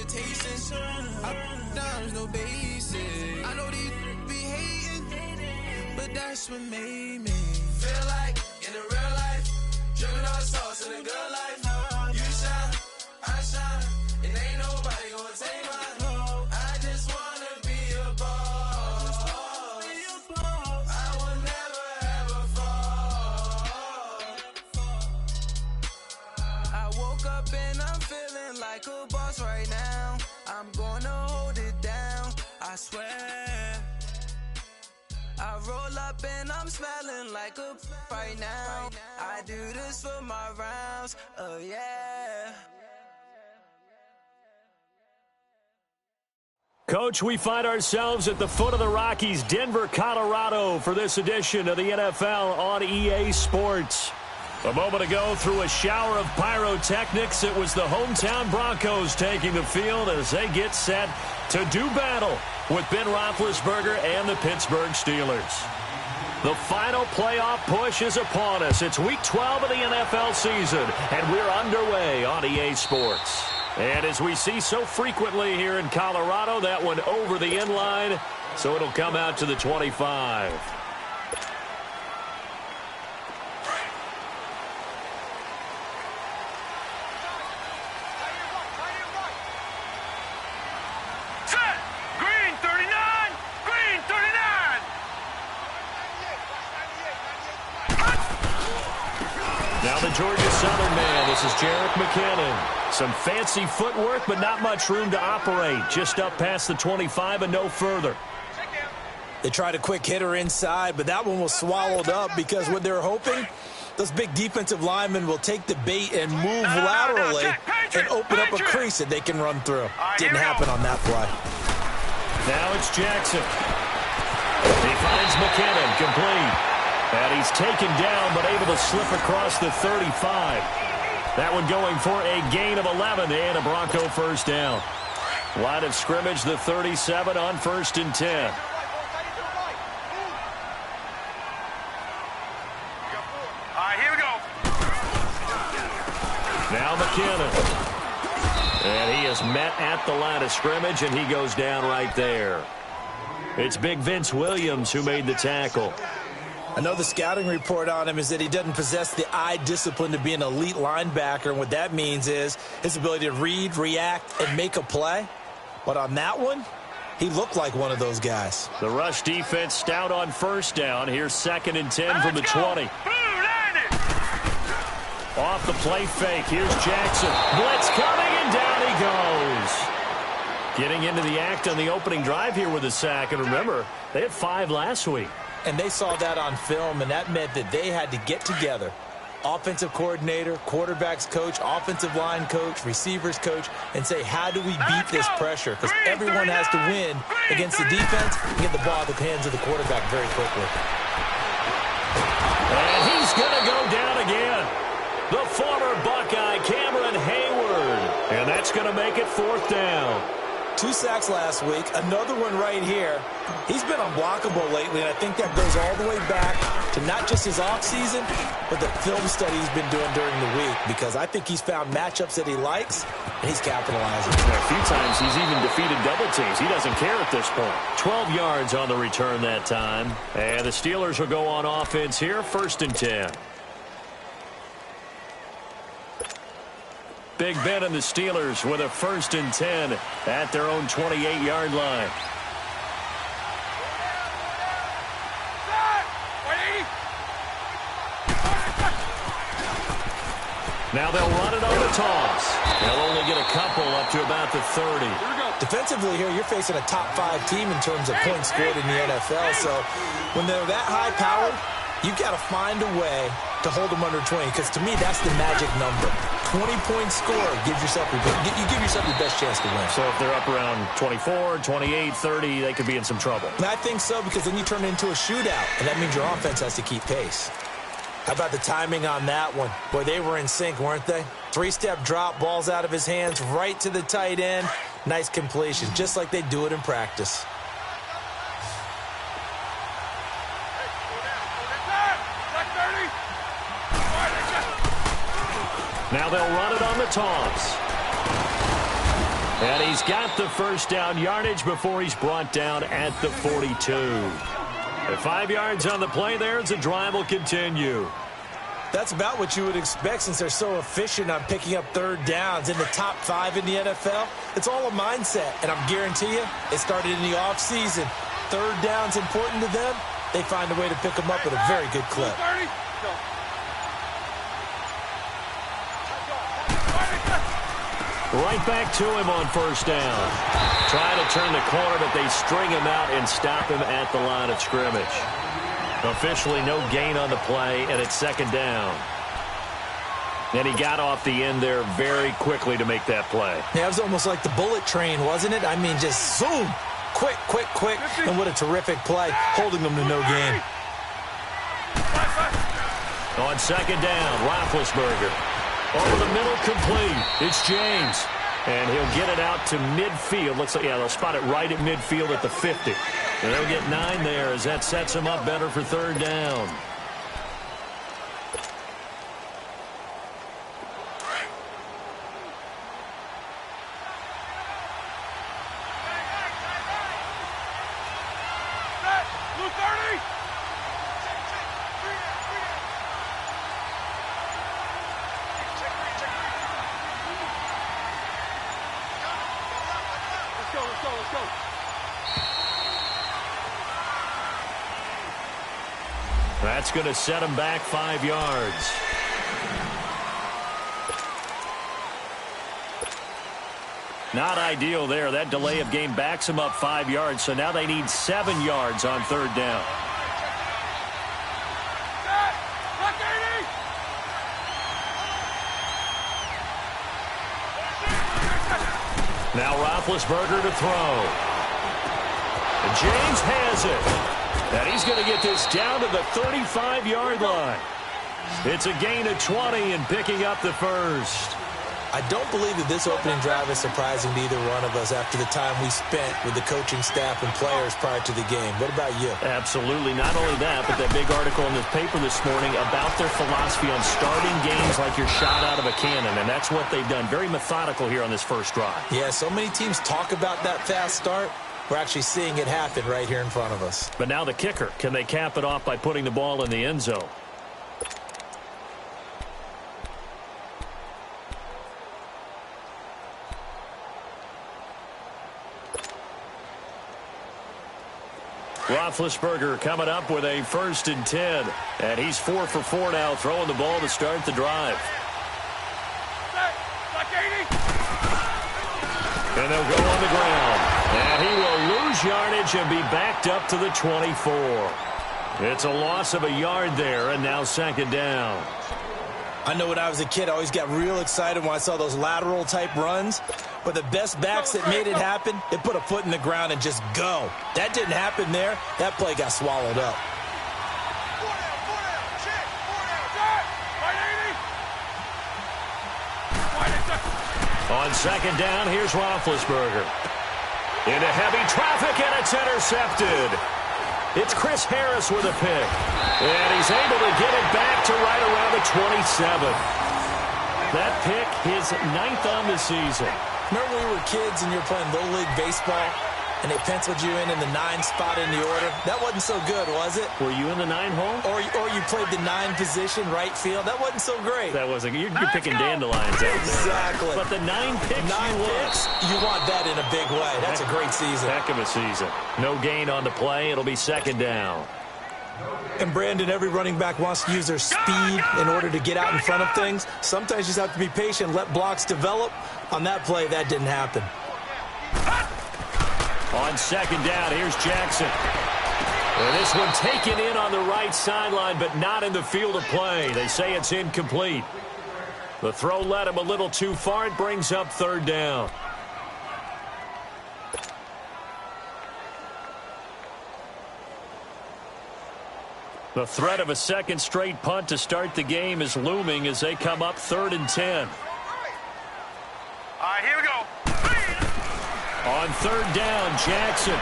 temptations. Times no basic. I know these be hating, but that's what made me feel like in the real life, dripping all sauce in the good life. You shine, I shine, and ain't nobody gonna take mine. I just wanna be a boss. I will never ever fall. I woke up and I'm feeling like a boss right now. I'm gonna hold it down, I swear. I roll up and I'm smelling like a right now. I do this for my rounds, oh yeah. Coach, we find ourselves at the foot of the Rockies, Denver, Colorado, for this edition of the NFL on EA Sports. A moment ago, through a shower of pyrotechnics, it was the hometown Broncos taking the field as they get set to do battle with Ben Roethlisberger and the Pittsburgh Steelers. The final playoff push is upon us. It's Week 12 of the NFL season, and we're underway on EA Sports. And as we see so frequently here in Colorado, that one over the end line, so it'll come out to the 25. Now the Georgia Southern man, this is Jerick McKinnon. Some fancy footwork, but not much room to operate. Just up past the 25 and no further. They tried a quick hitter inside, but that one was swallowed up because what they're hoping, those big defensive linemen will take the bait and move laterally and open up a crease that they can run through. Didn't happen on that play. Now it's Jackson. He finds McKinnon, complete. And he's taken down, but able to slip across the 35. That one going for a gain of 11 and a Bronco first down. Line of scrimmage, the 37 on 1st and 10. Here we go. Now McKinnon. And he is met at the line of scrimmage, and he goes down right there. It's big Vince Williams who made the tackle. I know the scouting report on him is that he doesn't possess the eye discipline to be an elite linebacker, and what that means is his ability to read, react, and make a play. But on that one, he looked like one of those guys. The rush defense stout on first down. Here's 2nd and 10 from the 20. Off the play fake. Here's Jackson. Blitz coming, and down he goes. Getting into the act on the opening drive here with a sack. And remember, they had 5 last week. And they saw that on film, and that meant that they had to get together. Offensive coordinator, quarterback's coach, offensive line coach, receivers coach, and say, how do we beat this pressure? Because everyone has to win against the defense and get the ball in the hands of the quarterback very quickly. And he's going to go down again. The former Buckeye, Cameron Hayward. And that's going to make it 4th down. 2 sacks last week, another one right here. He's been unblockable lately, and I think that goes all the way back to not just his offseason, but the film study he's been doing during the week, because I think he's found matchups that he likes, and he's capitalizing. A few times he's even defeated double teams. He doesn't care at this point. 12 yards on the return that time. And the Steelers will go on offense here, 1st and 10. Big Ben and the Steelers with a 1st and 10 at their own 28-yard line. Now they'll run it on the toss. They'll only get a couple up to about the 30. Defensively here, you're facing a top 5 team in terms of points scored in the NFL. So when they're that high-powered, you've got to find a way to hold them under 20, because to me, that's the magic number. 20-point score gives yourself you give yourself your best chance to win. So if they're up around 24, 28, 30, they could be in some trouble. And I think so, because then you turn it into a shootout, and that means your offense has to keep pace. How about the timing on that one? Boy, they were in sync, weren't they? 3-step drop, balls out of his hands, right to the tight end. Nice completion, just like they do it in practice. Now they'll run it on the toss. And he's got the first down yardage before he's brought down at the 42. At 5 yards on the play there as the drive will continue. That's about what you would expect since they're so efficient on picking up third downs in the top 5 in the NFL. It's all a mindset, and I'm guarantee you it started in the offseason. Third down's important to them. They find a way to pick them up at a very good clip. Right back to him on first down. Trying to turn the corner, but they string him out and stop him at the line of scrimmage. Officially no gain on the play, and it's second down. And he got off the end there very quickly to make that play. Yeah, it was almost like the bullet train, wasn't it? I mean, just zoom. Quick, quick, quick. And what a terrific play, holding them to no gain. On second down, Roethlisberger. Over the middle, complete. It's James. And he'll get it out to midfield. Looks like, yeah, they'll spot it right at midfield at the 50. And they'll get 9 there as that sets them up better for third down. That's going to set him back 5 yards. Not ideal there. That delay of game backs him up 5 yards, so now they need 7 yards on third down. Now Roethlisberger to throw. And James has it. And he's going to get this down to the 35-yard line. It's a gain of 20 and picking up the first. I don't believe that this opening drive is surprising to either one of us after the time we spent with the coaching staff and players prior to the game. What about you? Absolutely. Not only that, but that big article in the paper this morning about their philosophy on starting games like you're shot out of a cannon, and that's what they've done. Very methodical here on this first drive. Yeah, so many teams talk about that fast start. We're actually seeing it happen right here in front of us. But now the kicker. Can they cap it off by putting the ball in the end zone? Roethlisberger coming up with a 1st and 10. And he's 4 for 4 now, throwing the ball to start the drive. And they'll go on the ground. And he will lose yardage and be backed up to the 24. It's a loss of a yard there, and now second down. I know when I was a kid, I always got real excited when I saw those lateral-type runs. But the best backs that made it happen, they put a foot in the ground and just go. That didn't happen there. That play got swallowed up. On second down, here's Roethlisberger. Into heavy traffic, and it's intercepted. It's Chris Harris with a pick. And he's able to get it back to right around the 27. That pick, his 9th on the season. Remember when we were kids and you were playing Little League Baseball, and they penciled you in the 9 spot in the order? That wasn't so good, was it? Were you in the 9 hole? Or you played the 9 position, right field? That wasn't so great. That wasn't. You're picking dandelions out there. Exactly. But the 9 picks, you want that in a big way. That's a great season. Heck of a season. No gain on the play. It'll be second down. And, Brandon, every running back wants to use their speed in order to get out in front of things. Sometimes you just have to be patient, let blocks develop. On that play, that didn't happen. On second down, here's Jackson. And this one taken in on the right sideline, but not in the field of play. They say it's incomplete. The throw led him a little too far. It brings up third down. The threat of a second straight punt to start the game is looming as they come up 3rd and 10. All right, here we go. On third down, Jackson.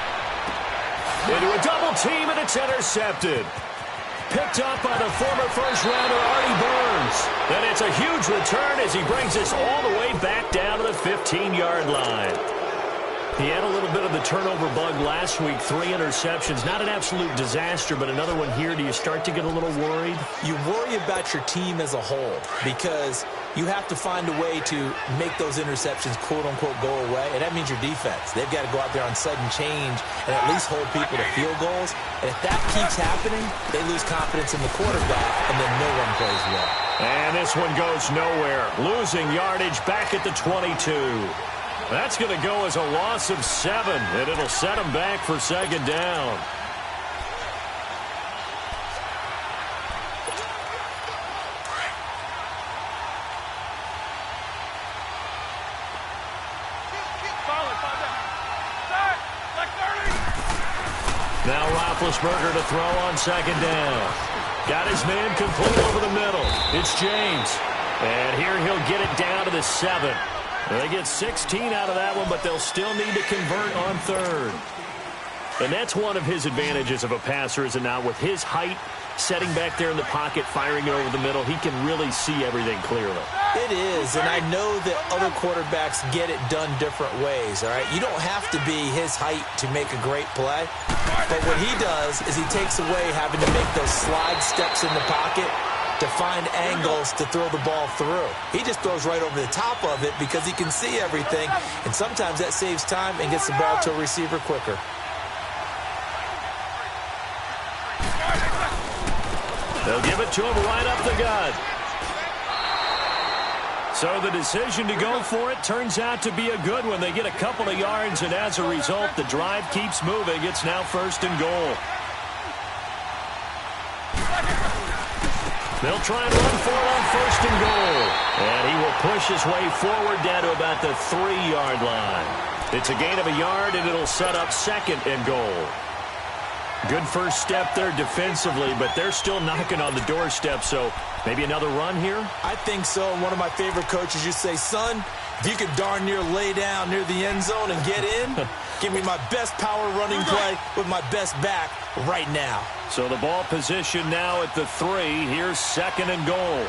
Into a double team, and it's intercepted. picked up by the former first-rounder Artie Burns. And it's a huge return as he brings us all the way back down to the 15-yard line. He had a little bit of the turnover bug last week, 3 interceptions. Not an absolute disaster, but another one here. Do you start to get a little worried? You worry about your team as a whole because you have to find a way to make those interceptions, quote-unquote, go away, and that means your defense. They've got to go out there on sudden change and at least hold people to field goals. And if that keeps happening, they lose confidence in the quarterback, and then no one plays well. And this one goes nowhere. Losing yardage back at the 22. That's going to go as a loss of 7, and it'll set them back for second down. Now Roethlisberger to throw on second down. Got his man complete over the middle. It's James. And here he'll get it down to the 7. They get 16 out of that one, but they'll still need to convert on third. And that's one of his advantages of a passer, is it not? With his height, setting back there in the pocket, firing it over the middle, he can really see everything clearly. It is, and I know that other quarterbacks get it done different ways, all right? You don't have to be his height to make a great play, but what he does is he takes away having to make those slide steps in the pocket to find angles to throw the ball through. He just throws right over the top of it because he can see everything, and sometimes that saves time and gets the ball to a receiver quicker. They'll give it to him right up the gut. So the decision to go for it turns out to be a good one. They get a couple of yards, and as a result, the drive keeps moving. It's now 1st and goal. They'll try and run for it on 1st and goal. And he will push his way forward down to about the 3-yard line. It's a gain of a yard, and it'll set up 2nd and goal. Good first step there defensively, but they're still knocking on the doorstep, so maybe another run here? I think so. One of my favorite coaches used to say, son, if you could darn near lay down near the end zone and get in, give me my best power running play with my best back right now. So the ball position now at the 3. Here's 2nd and goal.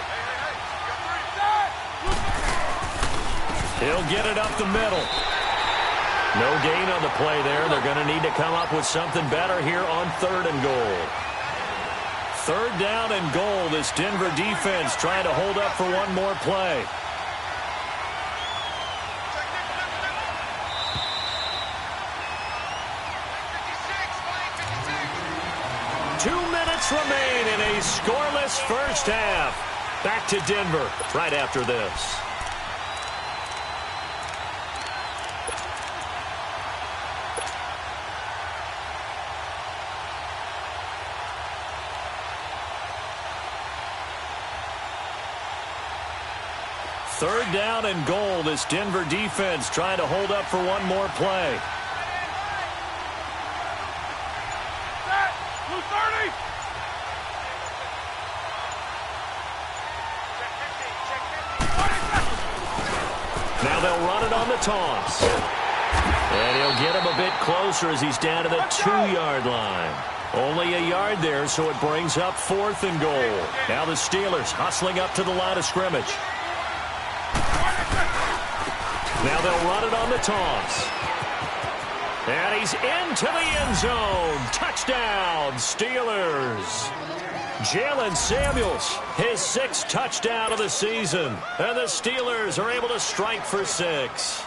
He'll get it up the middle. No gain on the play there. They're going to need to come up with something better here on 3rd and goal. 3rd down and goal. This Denver defense trying to hold up for one more play. Remain in a scoreless first half. Back to Denver right after this. Third down and goal. This Denver defense trying to hold up for one more play. Now they'll run it on the toss. And he'll get him a bit closer as he's down to the 2-yard line. Only a yard there, so it brings up 4th and goal. Now the Steelers hustling up to the line of scrimmage. Now they'll run it on the toss. And he's into the end zone. Touchdown, Steelers. Jalen Samuels, his 6th touchdown of the season. And the Steelers are able to strike for 6.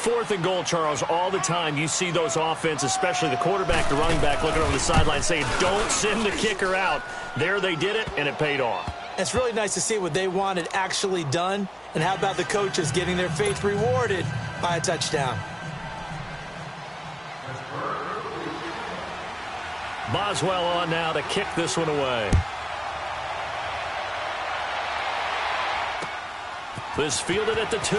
4th and goal, Charles. All the time you see those offenses, especially the quarterback, the running back, looking over the sideline saying, don't send the kicker out. There they did it, and it paid off. It's really nice to see what they wanted actually done. And how about the coaches getting their faith rewarded by a touchdown? Boswell on now to kick this one away. This fielded at the 2.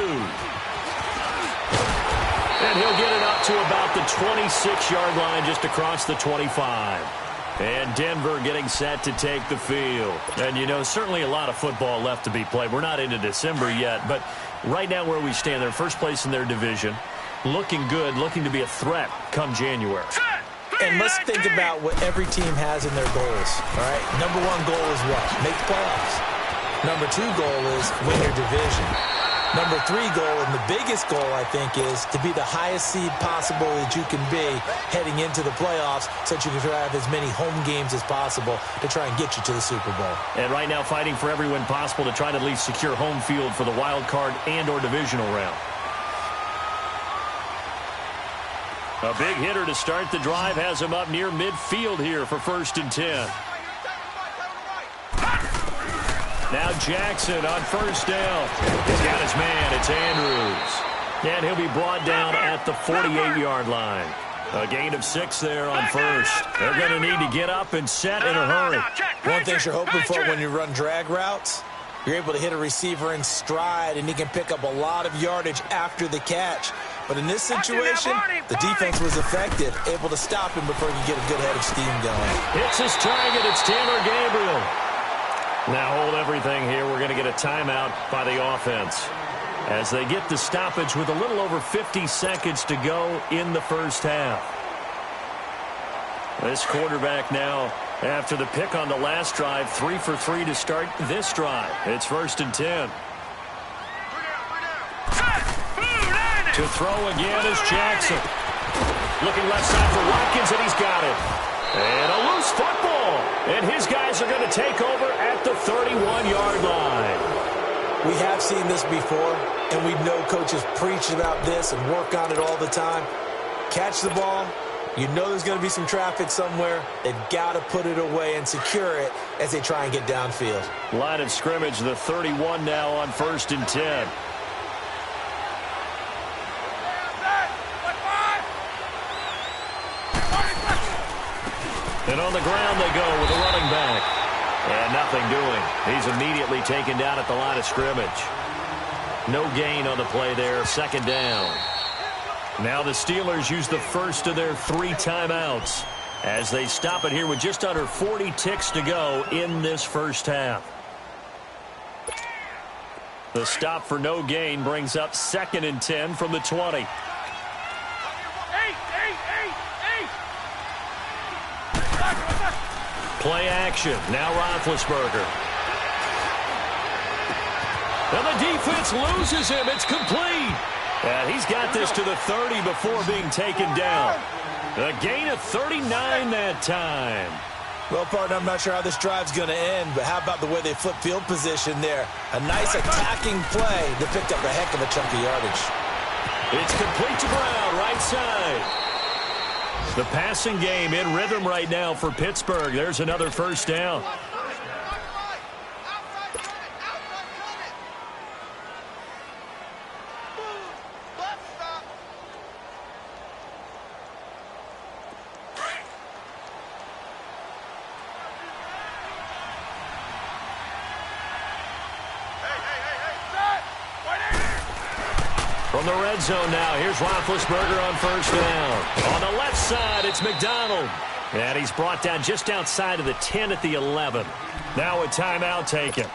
And he'll get it up to about the 26-yard line, just across the 25. And Denver getting set to take the field. And, you know, certainly a lot of football left to be played. We're not into December yet, but right now where we stand, they're first place in their division. Looking good, looking to be a threat come January. And let's think about what every team has in their goals, all right? Number one goal is what? Make the playoffs. Number two goal is win your division. Number three goal, and the biggest goal, I think, is to be the highest seed possible that you can be heading into the playoffs so that you can have as many home games as possible to try and get you to the Super Bowl. And right now fighting for every win possible to try to at least secure home field for the wild card and or divisional round. A big hitter to start the drive has him up near midfield here for 1st and 10. Now Jackson on 1st down. He's got his man. It's Andrews. And he'll be brought down at the 48-yard line. A gain of 6 there on 1st. They're going to need to get up and set in a hurry. One thing you're hoping for when you run drag routes, you're able to hit a receiver in stride, and he can pick up a lot of yardage after the catch. But in this situation, the defense was effective, able to stop him before he could get a good head of steam going. Hits his target. It's Taylor Gabriel. Now hold everything here. We're going to get a timeout by the offense as they get the stoppage with a little over 50 seconds to go in the first half. This quarterback now, after the pick on the last drive, 3 for 3 to start this drive. It's 1st and 10. To throw again is Jackson. Looking left side for Watkins, and he's got it. And a loose football. And his guys are going to take over at the 31-yard line. We have seen this before, and we know coaches preach about this and work on it all the time. Catch the ball. You know there's going to be some traffic somewhere. They've got to put it away and secure it as they try and get downfield. Line of scrimmage, the 31 now on 1st and 10. And on the ground they go with a running back. And nothing doing. He's immediately taken down at the line of scrimmage. No gain on the play there. 2nd down. Now the Steelers use the first of their 3 timeouts as they stop it here with just under 40 ticks to go in this first half. The stop for no gain brings up 2nd and 10 from the 20. Play action. Now Roethlisberger. And the defense loses him. It's complete. And he's got this to the 30 before being taken down. A gain of 39 that time. Well, partner, I'm not sure how this drive's going to end, but how about the way they flip field position there? A nice attacking play that picked up a heck of a chunk of yardage. It's complete to Brown, right side. The passing game in rhythm right now for Pittsburgh. There's another 1st down. From the red zone now, here's Roethlisberger on 1st down. On the left side, it's McDonald. And he's brought down just outside of the 10 at the 11. Now a timeout taken.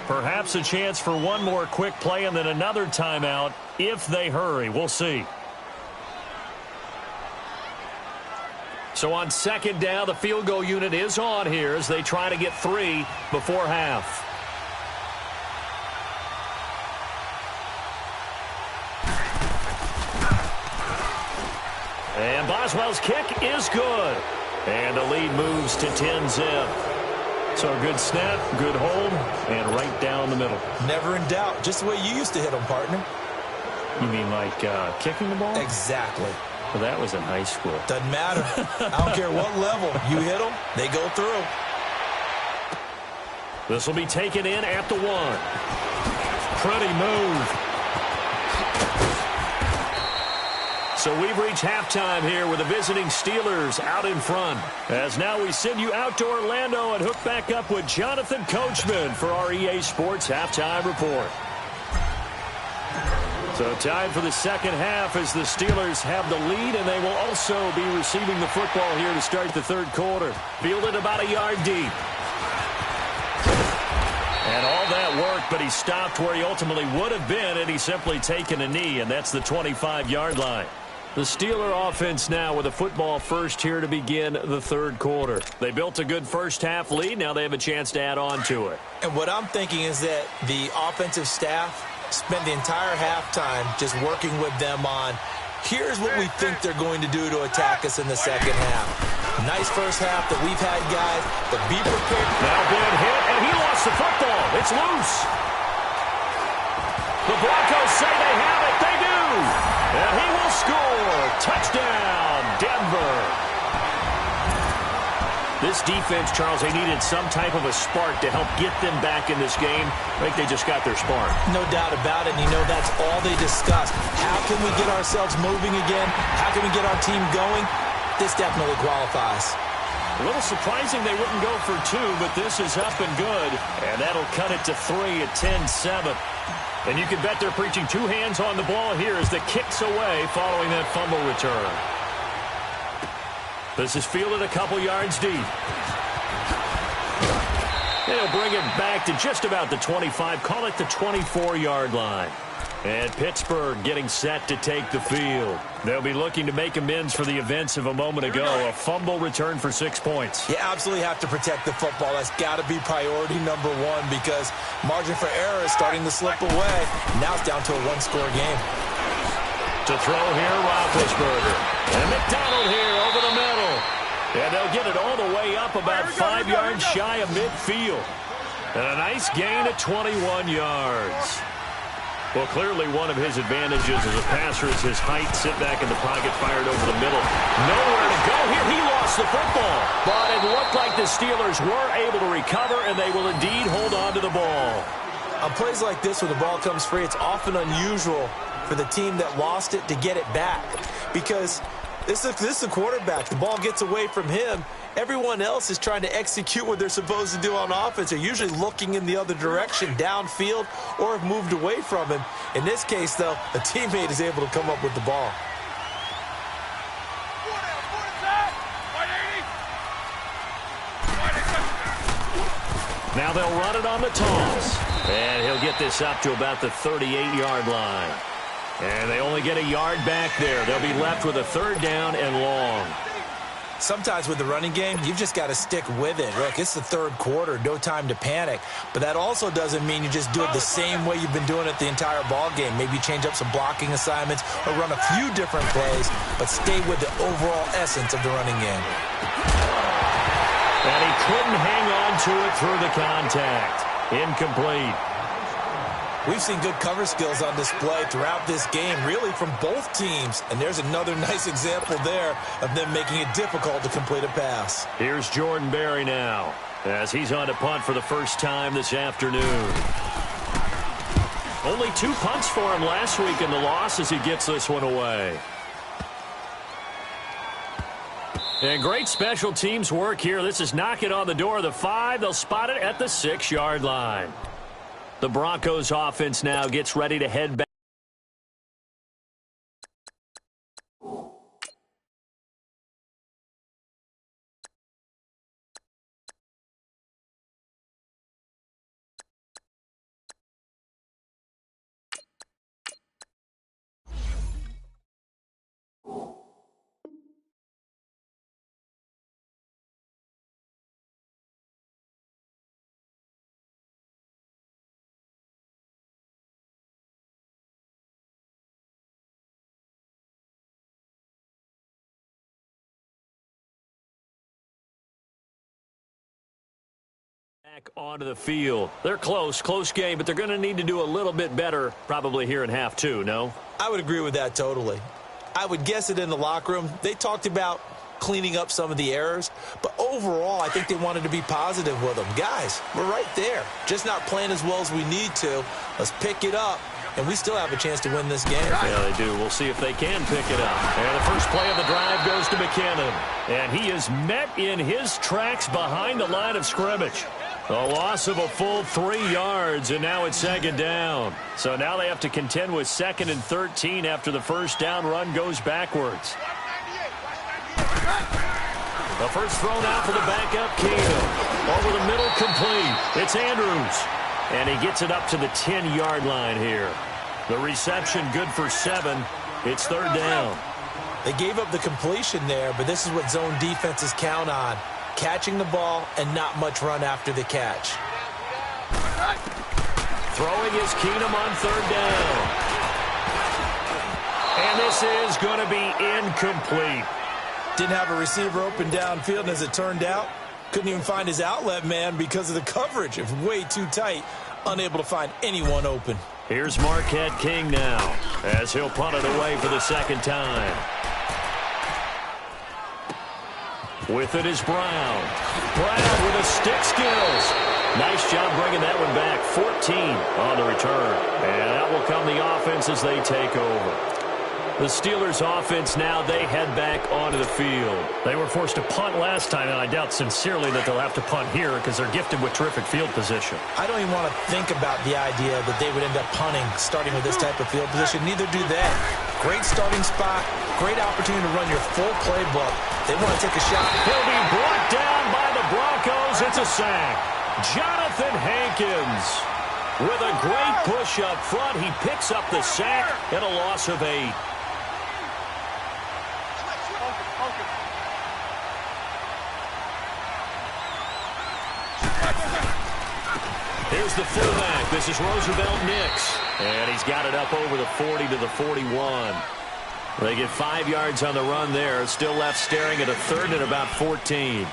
Perhaps a chance for one more quick play and then another timeout if they hurry. We'll see. So on 2nd down, the field goal unit is on here as they try to get 3 before half. And Boswell's kick is good. And the lead moves to 10-zip. So a good snap, good hold, and right down the middle. Never in doubt. Just the way you used to hit them, partner. You mean like kicking the ball? Exactly. Well, that was in high school. Doesn't matter. I don't care what level. You hit them, they go through. This will be taken in at the 1. Pretty move. So we've reached halftime here with the visiting Steelers out in front. As now we send you out to Orlando and hook back up with Jonathan Coachman for our EA Sports Halftime Report. So time for the second half as the Steelers have the lead, and they will also be receiving the football here to start the 3rd quarter. Fielded about a yard deep. And all that work, but he stopped where he ultimately would have been, and he's simply taken a knee, and that's the 25-yard line. The Steeler offense now with a football first here to begin the third quarter. They built a good first-half lead. Now they have a chance to add on to it. And what I'm thinking is that the offensive staff spent the entire halftime just working with them on, here's what we think they're going to do to attack us in the second half. Nice first half that we've had, guys, but be prepared. Now big hit, and he lost the football. It's loose. The Broncos say they have it. They do. And he will score. Touchdown, Denver. This defense, Charles, they needed some type of a spark to help get them back in this game. I think they just got their spark. No doubt about it. And, you know, that's all they discussed. How can we get ourselves moving again? How can we get our team going? This definitely qualifies. A little surprising they wouldn't go for two, but this is up and good. And that'll cut it to 3 at 10-7. And you can bet they're preaching two hands on the ball here as the kick's away following that fumble return. This is fielded a couple yards deep. They'll bring it back to just about the 25. Call it the 24-yard line. And Pittsburgh getting set to take the field. They'll be looking to make amends for the events of a moment ago. A fumble return for 6 points. You absolutely have to protect the football. That's got to be priority number one because margin for error is starting to slip away. Now it's down to a one-score game. To throw here, Roethlisberger. And McDonald here over the middle. And they'll get it all the way up about 5 yards shy of midfield. And a nice gain of 21 yards. Well, clearly one of his advantages as a passer is his height. Sit back in the pocket, fired over the middle. Nowhere to go here. He lost the football. But it looked like the Steelers were able to recover, and they will indeed hold on to the ball. On plays like this where the ball comes free, it's often unusual for the team that lost it to get it back. Because this is the quarterback. The ball gets away from him. Everyone else is trying to execute what they're supposed to do on offense. They're usually looking in the other direction, downfield, or have moved away from him. In this case, though, a teammate is able to come up with the ball. Now they'll run it on the toss. And he'll get this up to about the 38-yard line. And they only get a yard back there. They'll be left with a third down and long. Sometimes with the running game, you've just got to stick with it. Look, it's the third quarter, no time to panic. But that also doesn't mean you just do it the same way you've been doing it the entire ball game. Maybe change up some blocking assignments or run a few different plays, but stay with the overall essence of the running game. And he couldn't hang on to it through the contact. Incomplete. We've seen good cover skills on display throughout this game, really from both teams. And there's another nice example there of them making it difficult to complete a pass. Here's Jordan Berry now as he's on to punt for the first time this afternoon. Only 2 punts for him last week in the loss as he gets this one away. And great special teams work here. This is knocking on the door of the 5. They'll spot it at the 6-yard line. The Broncos offense now gets ready to head back. Back onto the field. They're close game, but they're going to need to do a little bit better probably here in half 2, no? I would agree with that totally. I would guess it in the locker room. They talked about cleaning up some of the errors, but overall, I think they wanted to be positive with them. Guys, we're right there. Just not playing as well as we need to. Let's pick it up, and we still have a chance to win this game. Yeah, they do. We'll see if they can pick it up. And the first play of the drive goes to McKinnon. And he is met in his tracks behind the line of scrimmage. A loss of a full 3 yards, and now it's second down. So now they have to contend with 2nd and 13 after the first down run goes backwards. The first thrown out for the backup, Keenum. Over the middle, complete. It's Andrews. And he gets it up to the 10-yard line here. The reception good for 7. It's third down. They gave up the completion there, but this is what zone defenses count on. Catching the ball and not much run after the catch. Throwing is Keenum on third down. And this is going to be incomplete. Didn't have a receiver open downfield, and as it turned out, couldn't even find his outlet man because of the coverage. It was way too tight, unable to find anyone open. Here's Marquette King now, as he'll punt it away for the second time. With it is Brown. Brown with the stick skills. Nice job bringing that one back. 14 on the return. And that will come the offense as they take over. The Steelers' offense now, they head back onto the field. They were forced to punt last time, and I doubt sincerely that they'll have to punt here because they're gifted with terrific field position. I don't even want to think about the idea that they would end up punting starting with this type of field position. Neither do they. Great starting spot, great opportunity to run your full playbook. They want to take a shot. He'll be brought down by the Broncos. It's a sack. Jonathan Hankins with a great push up front. He picks up the sack and a loss of 8. Here's the fullback. This is Roosevelt Nix. And he's got it up over the 40 to the 41. They get 5 yards on the run there. Still left staring at a third and about 14.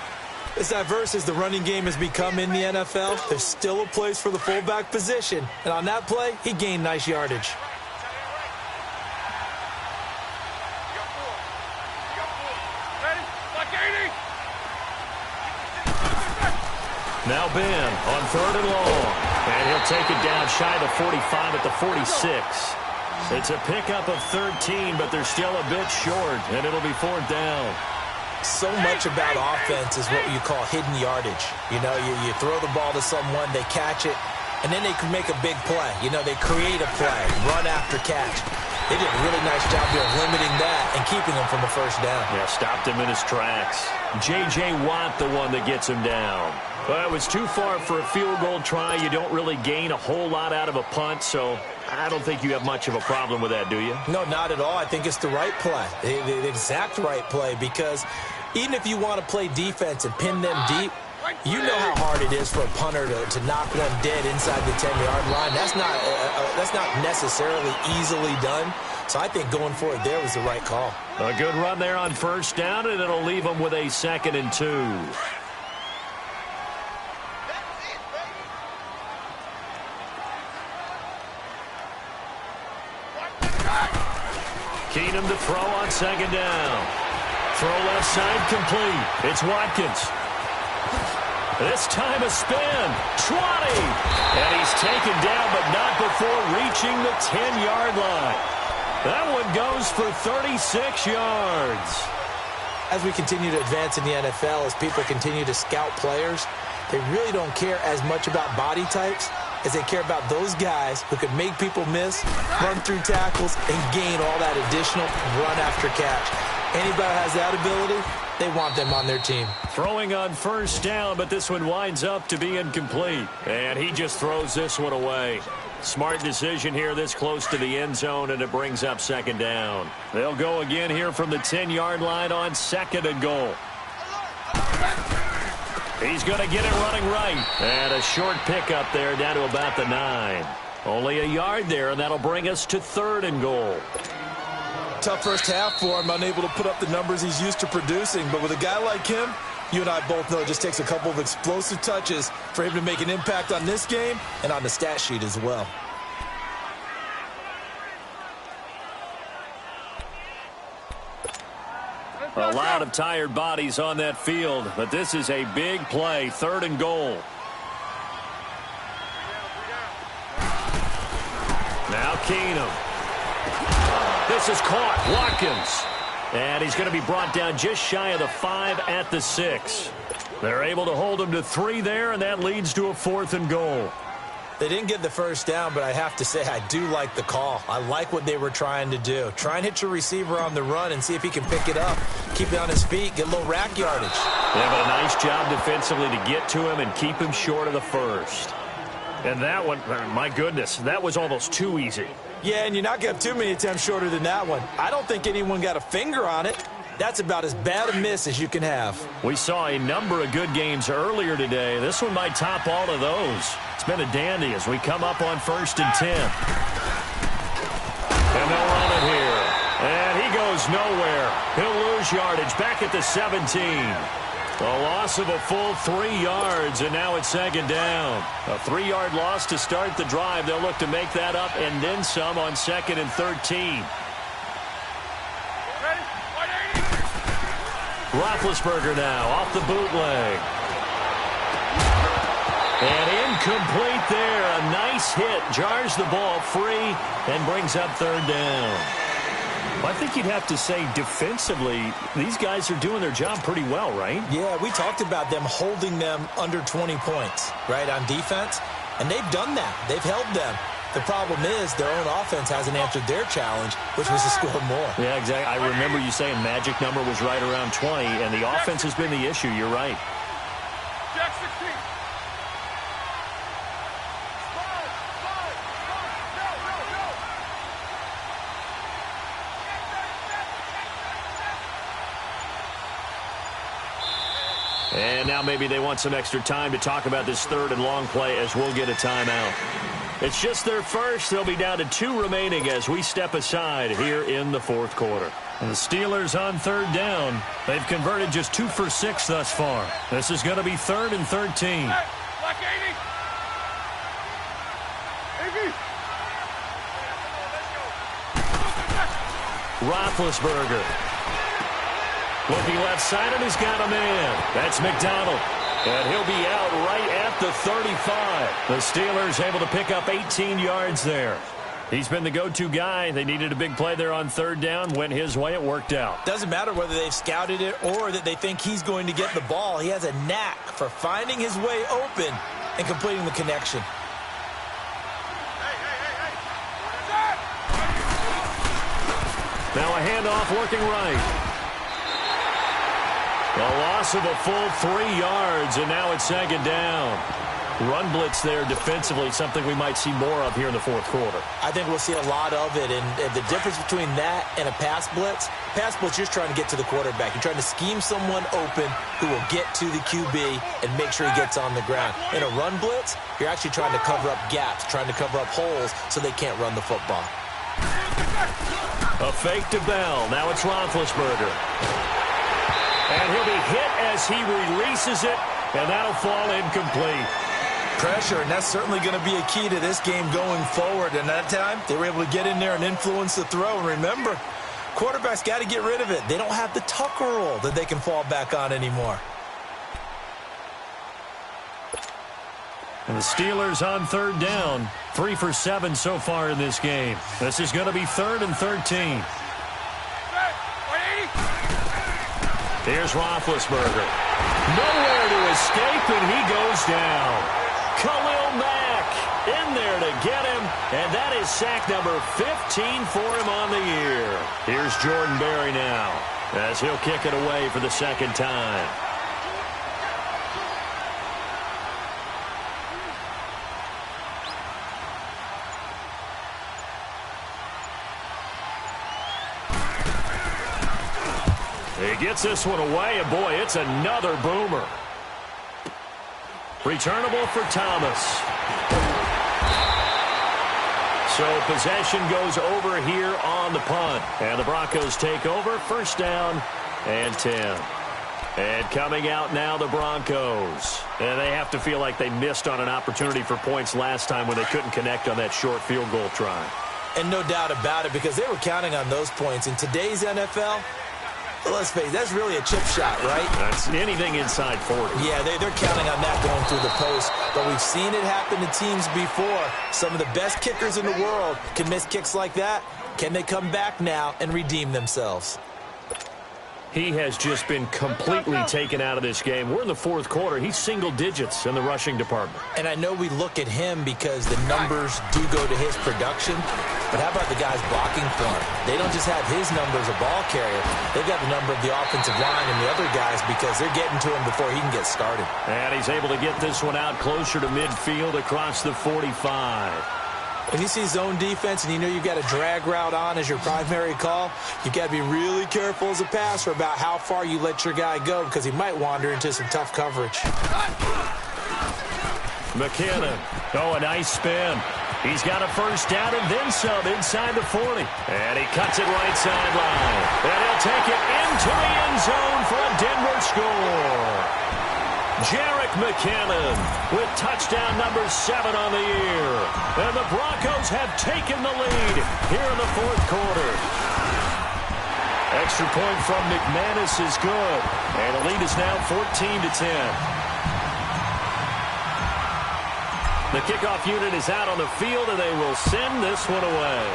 As diverse as the running game has become in the NFL, there's still a place for the fullback position. And on that play, he gained nice yardage. Now Ben on third and long. And he'll take it down shy of the 45 at the 46. It's a pickup of 13, but they're still a bit short, and it'll be 4th down. So much about offense is what you call hidden yardage. You know, you throw the ball to someone, they catch it, and then they can make a big play. You know, they create a play, run after catch. They did a really nice job there of limiting that and keeping him from a first down. Yeah, stopped him in his tracks. J.J. Watt, the one that gets him down. Well, it was too far for a field goal try. You don't really gain a whole lot out of a punt, so I don't think you have much of a problem with that, do you? No, not at all. I think it's the right play, the exact right play, because even if you want to play defense and pin them deep, you know how hard it is for a punter to knock one dead inside the 10-yard line. That's not necessarily easily done. So I think going for it there was the right call. A good run there on first down, and it'll leave them with a 2nd and 2. Keenum to throw on 2nd down. Throw left side complete. It's Watkins. This time a spin. 20. And he's taken down, but not before reaching the 10-yard line. That one goes for 36 yards. As we continue to advance in the NFL, as people continue to scout players, they really don't care as much about body types as they care about those guys who can make people miss, run through tackles, and gain all that additional run after catch. Anybody who has that ability, they want them on their team. Throwing on first down, but this one winds up to be incomplete. And he just throws this one away. Smart decision here this close to the end zone, and it brings up 2nd down. They'll go again here from the 10-yard line on 2nd and goal. He's going to get it running right. And a short pickup there down to about the 9. Only a yard there, and that'll bring us to 3rd and goal. Tough first half for him, unable to put up the numbers he's used to producing. But with a guy like him, you and I both know it just takes a couple of explosive touches for him to make an impact on this game and on the stat sheet as well. A lot of tired bodies on that field, but this is a big play. 3rd and goal. Now Keenum. This is caught. Watkins. And he's going to be brought down just shy of the 5 at the 6. They're able to hold him to 3 there, and that leads to a 4th and goal. They didn't get the first down, but I have to say I do like the call. I like what they were trying to do. Try and hit your receiver on the run and see if he can pick it up. Keep it on his feet, get a little rack yardage. Yeah, but a nice job defensively to get to him and keep him short of the first. And that one, my goodness, that was almost too easy. Yeah, and you're not going to have too many attempts shorter than that one. I don't think anyone got a finger on it. That's about as bad a miss as you can have. We saw a number of good games earlier today. This one might top all of those. It's been a dandy as we come up on 1st and 10. And they'll run it here. And he goes nowhere. He'll lose yardage back at the 17. A loss of a full 3 yards, and now it's 2nd down. A 3-yard loss to start the drive. They'll look to make that up and then some on 2nd and 13. Roethlisberger now off the bootleg. And incomplete there. A nice hit. Jars the ball free and brings up 3rd down. I think you'd have to say defensively, these guys are doing their job pretty well, right? Yeah, we talked about them holding them under 20 points, right, on defense. And they've done that. They've held them. The problem is their own offense hasn't answered their challenge, which was to score more. Yeah, exactly. I remember you saying magic number was right around 20, and the offense has been the issue. You're right. Jack 16. And now maybe they want some extra time to talk about this 3rd and long play as we'll get a timeout. It's just their first. They'll be down to 2 remaining as we step aside here in the 4th quarter. And the Steelers on 3rd down. They've converted just 2 for 6 thus far. This is going to be 3rd and 13. Hey, like 80. Roethlisberger. Looking left side, and he's got a man. That's McDonald. And he'll be out right at the 35. The Steelers able to pick up 18 yards there. He's been the go-to guy. They needed a big play there on 3rd down. Went his way. It worked out. Doesn't matter whether they've scouted it or that they think he's going to get the ball. He has a knack for finding his way open and completing the connection. Now a handoff working right. A loss of a full 3 yards, and now it's 2nd down. Run blitz there defensively, something we might see more of here in the 4th quarter. I think we'll see a lot of it, and the difference between that and a pass blitz, you're just trying to get to the quarterback. You're trying to scheme someone open who will get to the QB and make sure he gets on the ground. In a run blitz, you're actually trying to cover up gaps, trying to cover up holes so they can't run the football. A fake to Bell. Now it's Roethlisberger. And he'll be hit as he releases it, and that'll fall incomplete. Pressure, and that's certainly going to be a key to this game going forward. And that time, they were able to get in there and influence the throw. And remember, quarterbacks got to get rid of it. They don't have the Tucker rule that they can fall back on anymore. And the Steelers on 3rd down. 3 for 7 so far in this game. This is going to be 3rd and 13. Here's Roethlisberger. Nowhere to escape, and he goes down. Khalil Mack in there to get him, and that is sack number 15 for him on the year. Here's Jordan Berry now as he'll kick it away for the 2nd time. He gets this one away, and boy, it's another boomer. Returnable for Thomas. So possession goes over here on the punt. And the Broncos take over. 1st down and 10. And coming out now, the Broncos. And they have to feel like they missed on an opportunity for points last time when they couldn't connect on that short field goal try. And no doubt about it, because they were counting on those points. In today's NFL, let's face it, that's really a chip shot, right? That's anything inside 40. Yeah, they're counting on that going through the post. But we've seen it happen to teams before. Some of the best kickers in the world can miss kicks like that. Can they come back now and redeem themselves? He has just been completely taken out of this game. We're in the 4th quarter. He's single digits in the rushing department. And I know we look at him because the numbers do go to his production. But how about the guys blocking for him? They don't just have his number as a ball carrier. They've got the number of the offensive line and the other guys because they're getting to him before he can get started. And he's able to get this one out closer to midfield across the 45. When you see zone defense and you know you've got a drag route on as your primary call, you've got to be really careful as a passer about how far you let your guy go because he might wander into some tough coverage. McKinnon. Oh, a nice spin. He's got a first down and then some inside the 40. And he cuts it right sideline. And he'll take it into the end zone for a Denver score. Jerick McKinnon with touchdown number 7 on the year. And the Broncos have taken the lead here in the fourth quarter. Extra point from McManus is good. And the lead is now 14-10. The kickoff unit is out on the field, and they will send this one away.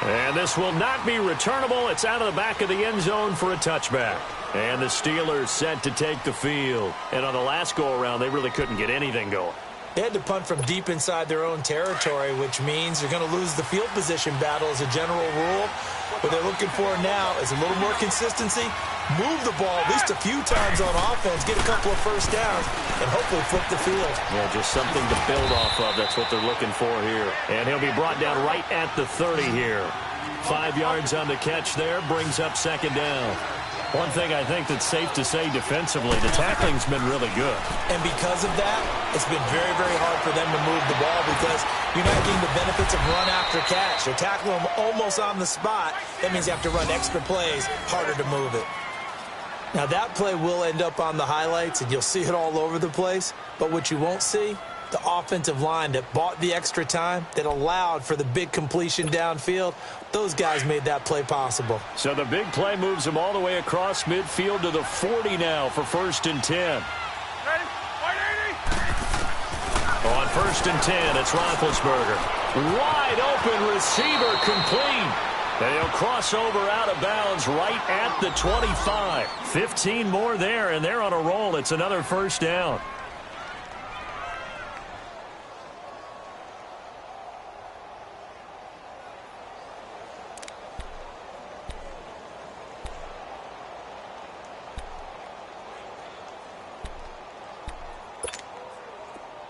And this will not be returnable. It's out of the back of the end zone for a touchback. And the Steelers set to take the field. And on the last go-around, they really couldn't get anything going. They had to punt from deep inside their own territory, which means they're going to lose the field position battle as a general rule. What they're looking for now is a little more consistency, move the ball at least a few times on offense, get a couple of first downs, and hopefully flip the field. Yeah, just something to build off of. That's what they're looking for here. And he'll be brought down right at the 30 here. 5 yards on the catch there, brings up second down. One thing I think that's safe to say defensively, the tackling's been really good. And because of that, it's been very, very hard for them to move the ball because you're not getting the benefits of run after catch. They're tackling them almost on the spot. That means you have to run extra plays, harder to move it. Now, that play will end up on the highlights, and you'll see it all over the place. But what you won't see, the offensive line that bought the extra time, that allowed for the big completion downfield, those guys made that play possible. So the big play moves them all the way across midfield to the 40 now for 1st and 10. Ready? 180. On 1st and 10, it's Roethlisberger. Wide open receiver complete. And he'll cross over out of bounds right at the 25. 15 more there, and they're on a roll. It's another first down.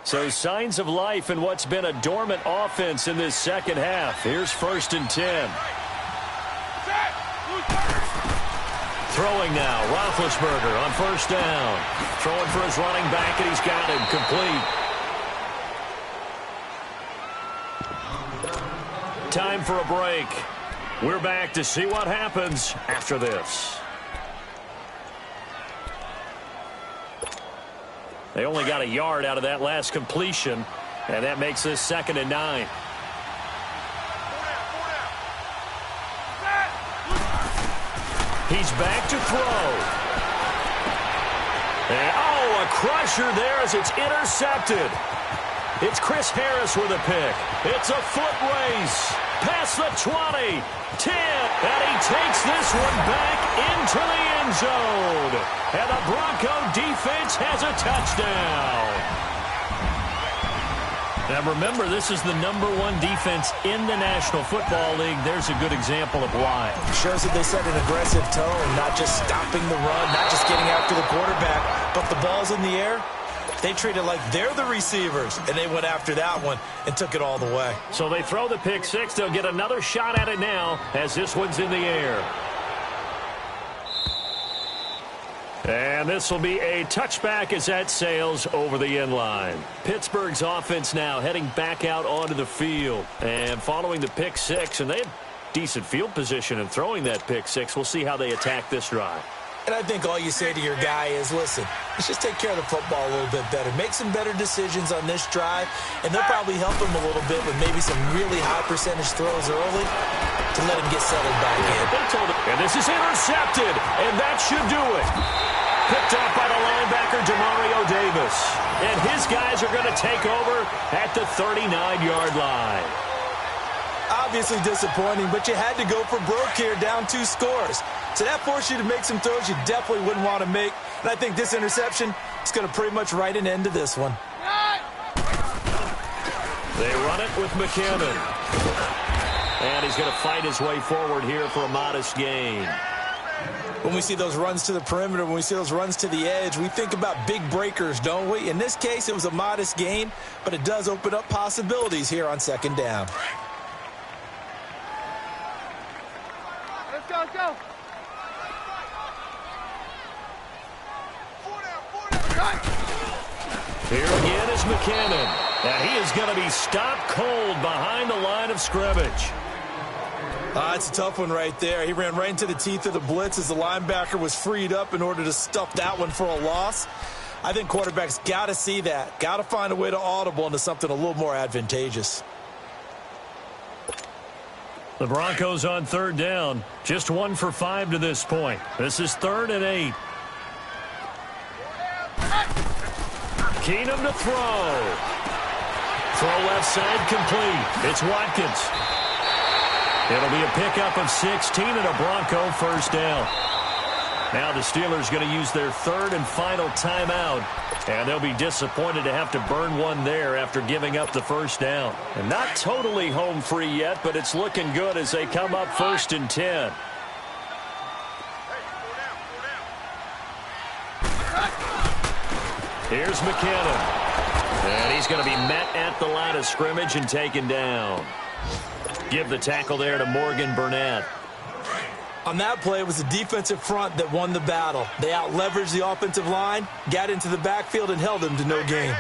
So signs of life in what's been a dormant offense in this second half. Here's 1st and 10. Throwing now, Roethlisberger on 1st down. Throwing for his running back, and he's got him complete. Time for a break. We're back to see what happens after this. They only got a yard out of that last completion, and that makes this 2nd and 9. He's back to throw. And, a crusher there as it's intercepted. It's Chris Harris with a pick. It's a foot race. Past the 20, 10, and he takes this one back into the end zone. And the Bronco defense has a touchdown. Now remember, this is the #1 defense in the National Football League. There's a good example of why. It shows that they set an aggressive tone, not just stopping the run, not just getting after the quarterback, but the ball's in the air. They treat it like they're the receivers, and they went after that one and took it all the way. So they throw the pick six. They'll get another shot at it now as this one's in the air. And this will be a touchback as that sails over the end line. Pittsburgh's offense now heading back out onto the field. And following the pick six, and they had decent field position in throwing that pick six. We'll see how they attack this drive. And I think all you say to your guy is, listen, let's just take care of the football a little bit better. Make some better decisions on this drive, and they'll probably help him a little bit with maybe some really high percentage throws early to let him get settled back in. And this is intercepted, and that should do it. Picked up by the linebacker, Demario Davis. And his guys are going to take over at the 39-yard line. Obviously disappointing, but you had to go for broke here, down 2 scores. So that forced you to make some throws you definitely wouldn't want to make. And I think this interception is going to pretty much write an end to this one. They run it with McKinnon. And he's going to fight his way forward here for a modest gain. When we see those runs to the perimeter, when we see those runs to the edge, we think about big breakers, don't we? In this case, it was a modest gain, but it does open up possibilities here on second down. Let's go, let's go. Here again is McKinnon. And he is going to be stopped cold behind the line of scrimmage. It's a tough one right there. He ran right into the teeth of the blitz as the linebacker was freed up in order to stuff that one for a loss. I think quarterbacks got to see that. Got to find a way to audible into something a little more advantageous. The Broncos on third down. Just 1 for 5 to this point. This is 3rd and 8. Keenum to throw. Throw left side complete. It's Watkins. It'll be a pickup of 16 and a Bronco first down. Now the Steelers going to use their 3rd and final timeout. And they'll be disappointed to have to burn one there after giving up the first down. And not totally home free yet, but it's looking good as they come up 1st and 10. Here's McKinnon. And he's going to be met at the line of scrimmage and taken down. Give the tackle there to Morgan Burnett. On that play, it was the defensive front that won the battle. They out-leveraged the offensive line, got into the backfield, and held them to no gain.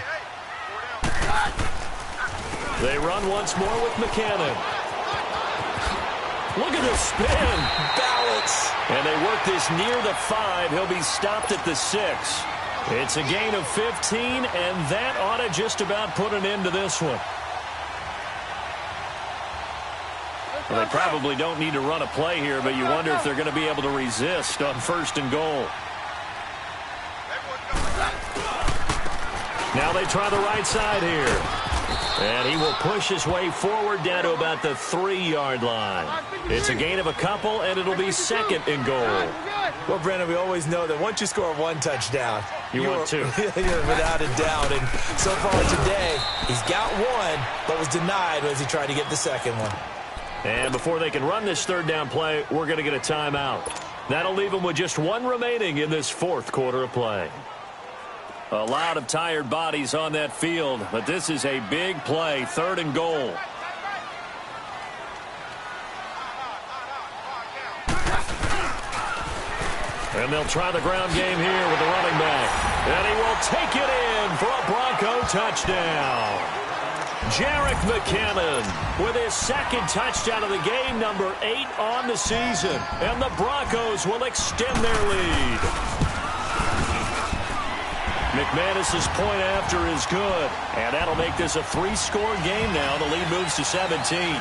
They run once more with McKinnon. Look at the spin. Balance. And they work this near the 5. He'll be stopped at the 6. It's a gain of 15, and that ought to just about put an end to this one. Well, they probably don't need to run a play here, but you wonder if they're going to be able to resist on 1st and goal. Now they try the right side here. And he will push his way forward down to about the 3-yard line. It's a gain of a couple, and it'll be 2nd and goal. Well, Brandon, we always know that once you score 1 touchdown, you want 2. Without a doubt. And so far today, he's got 1, but was denied as he tried to get the 2nd one. And before they can run this 3rd down play, we're going to get a timeout. That'll leave them with just 1 remaining in this 4th quarter of play. A lot of tired bodies on that field, but this is a big play, 3rd and goal. And they'll try the ground game here with the running back. And he will take it in for a Bronco touchdown. Jerick McKinnon with his 2nd touchdown of the game, number 8 on the season. And the Broncos will extend their lead. McManus's point after is good. And that'll make this a 3-score game now. The lead moves to 17.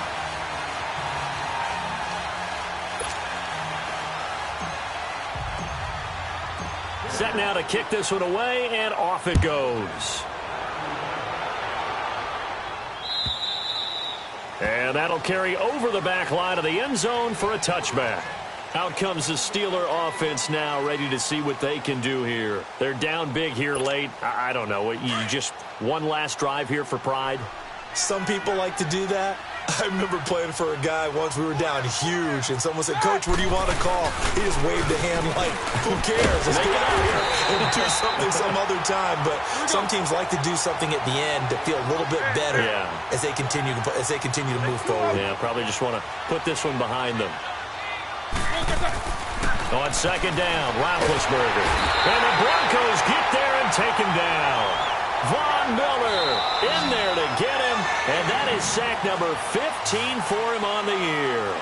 Set now to kick this one away, and off it goes. And that'll carry over the back line of the end zone for a touchback. Out comes the Steeler offense now, ready to see what they can do here. They're down big here late. I don't know. You just one last drive here for pride? Some people like to do that. I remember playing for a guy once. We were down huge, and someone said, "Coach, what do you want to call?" He just waved a hand like, "Who cares? Let's get out of here and do something some other time." But some teams like to do something at the end to feel a little bit better as they continue to move forward. Yeah, probably just want to put this one behind them. On 2nd down, Roethlisberger. And the Broncos get there and take him down. Von Miller in there to get him, and that is sack number 15 for him on the year.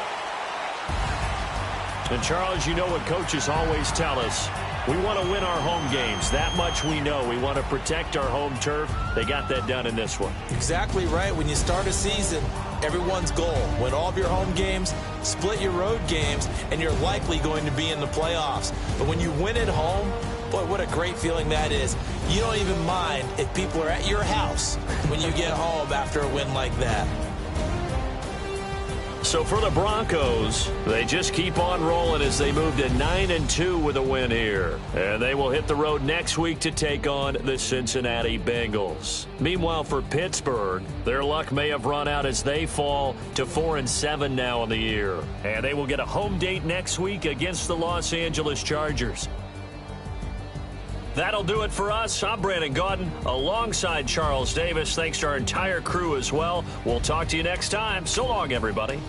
And, Charles, you know what coaches always tell us. We want to win our home games. That much we know. We want to protect our home turf. They got that done in this one. Exactly right. When you start a season, everyone's goal: win all of your home games, split your road games, and you're likely going to be in the playoffs. But when you win at home, boy, what a great feeling that is. You don't even mind if people are at your house when you get home after a win like that. So for the Broncos, they just keep on rolling as they move to 9-2 with a win here. And they will hit the road next week to take on the Cincinnati Bengals. Meanwhile, for Pittsburgh, their luck may have run out as they fall to 4-7 now in the year. And they will get a home date next week against the Los Angeles Chargers. That'll do it for us. I'm Brandon Gaudin alongside Charles Davis. Thanks to our entire crew as well. We'll talk to you next time. So long, everybody.